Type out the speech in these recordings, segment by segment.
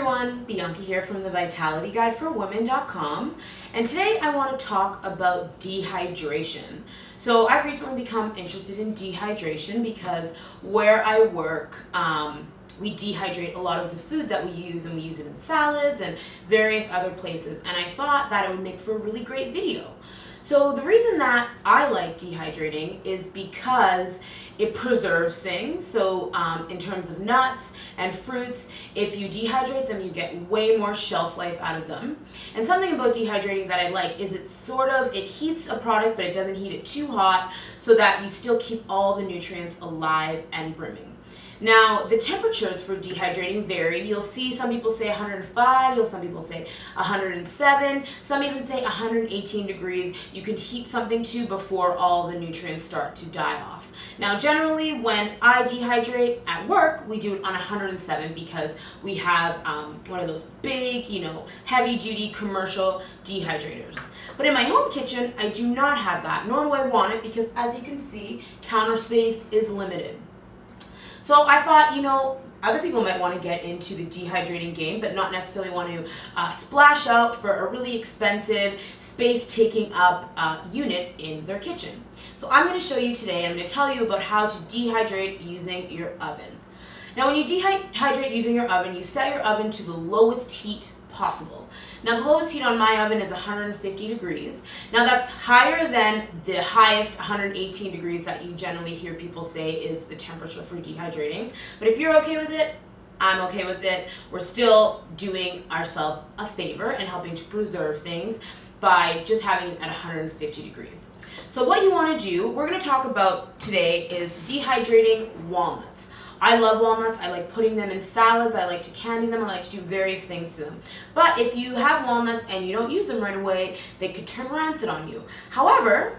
everyone, Bianca here from the Vitality Guide for Women.com, and today I want to talk about dehydration. So I've recently become interested in dehydration because where I work, we dehydrate a lot of the food that we use, and we use it in salads and various other places, and I thought that it would make for a really great video. So the reason that I like dehydrating is because it preserves things. So in terms of nuts and fruits, if you dehydrate them, you get way more shelf life out of them. And something about dehydrating that I like is it heats a product, but it doesn't heat it too hot so that you still keep all the nutrients alive and brimming. Now, the temperatures for dehydrating vary. You'll see some people say 105, some people say 107, some even say 118 degrees. You can heat something to before all the nutrients start to die off. Now, generally, when I dehydrate at work, we do it on 107 because we have one of those big, heavy-duty commercial dehydrators. But in my home kitchen, I do not have that, nor do I want it because, as you can see, counter space is limited. So I thought, other people might want to get into the dehydrating game, but not necessarily want to splash out for a really expensive, space-taking up unit in their kitchen. So I'm going to show you today, I'm going to tell you about how to dehydrate using your oven. Now, when you dehydrate using your oven, you set your oven to the lowest heat possible. Now, the lowest heat on my oven is 150 degrees. Now, that's higher than the highest 118 degrees that you generally hear people say is the temperature for dehydrating. But if you're okay with it, I'm okay with it. We're still doing ourselves a favor and helping to preserve things by just having it at 150 degrees. So what you want to do, we're going to talk about today is dehydrating walnuts. I love walnuts. I like putting them in salads. I like to candy them. I like to do various things to them. But if you have walnuts and you don't use them right away, they could turn rancid on you. However,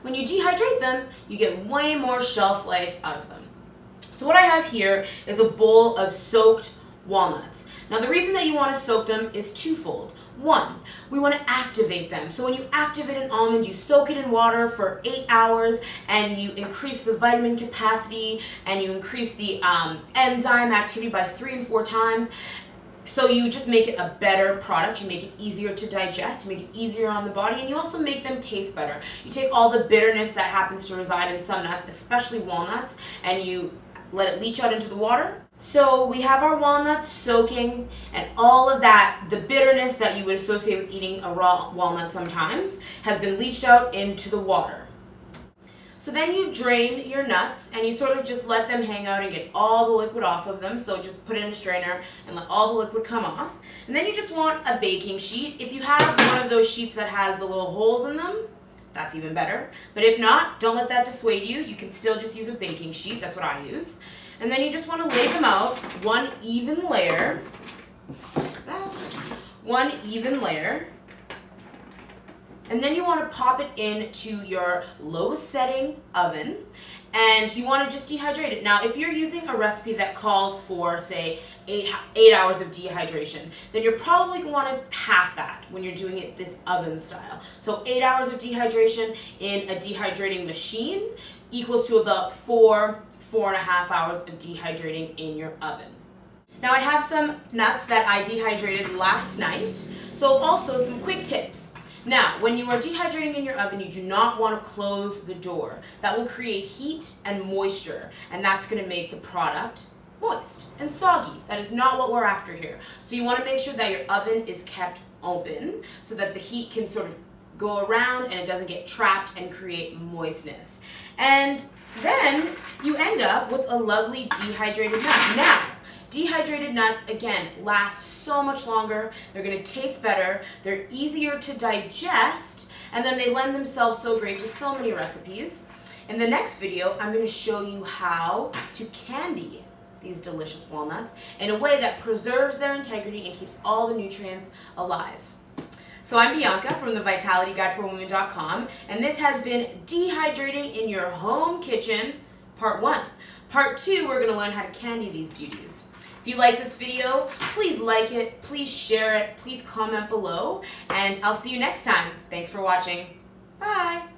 when you dehydrate them, you get way more shelf life out of them. So what I have here is a bowl of soaked walnuts. Now, the reason that you want to soak them is twofold. One, we want to activate them. So when you activate an almond, you soak it in water for 8 hours and you increase the vitamin capacity and you increase the enzyme activity by 3 and 4 times. So you just make it a better product. You make it easier to digest, you make it easier on the body, and you also make them taste better. You take all the bitterness that happens to reside in some nuts, especially walnuts, and you let it leach out into the water. So we have our walnuts soaking, and all of that, the bitterness that you would associate with eating a raw walnut sometimes, has been leached out into the water. So then you drain your nuts and you sort of just let them hang out and get all the liquid off of them. So just put it in a strainer and let all the liquid come off. And then you just want a baking sheet. If you have one of those sheets that has the little holes in them, that's even better. But if not, don't let that dissuade you. You can still just use a baking sheet. That's what I use. And then you just want to lay them out, one even layer, and then you want to pop it into your low setting oven, and you want to just dehydrate it. Now, if you're using a recipe that calls for, say, 8 hours of dehydration, then you're probably going to want to half that when you're doing it this oven style. So 8 hours of dehydration in a dehydrating machine equals to about 4.5 hours of dehydrating in your oven. Now, I have some nuts that I dehydrated last night, so also some quick tips. Now, when you are dehydrating in your oven, you do not want to close the door. That will create heat and moisture, and that's going to make the product moist and soggy. That is not what we're after here. So you want to make sure that your oven is kept open so that the heat can sort of go around and it doesn't get trapped and create moistness. And then you end up with a lovely dehydrated nut. Now, dehydrated nuts, again, last so much longer. They're going to taste better. They're easier to digest. And then they lend themselves so great to so many recipes. In the next video, I'm going to show you how to candy these delicious walnuts in a way that preserves their integrity and keeps all the nutrients alive. So I'm Bianca from the Vitality Guide for Women.com, and this has been Dehydrating in Your Home Kitchen, Part 1. Part 2, we're going to learn how to candy these beauties. If you like this video, please like it, please share it, please comment below, and I'll see you next time. Thanks for watching. Bye!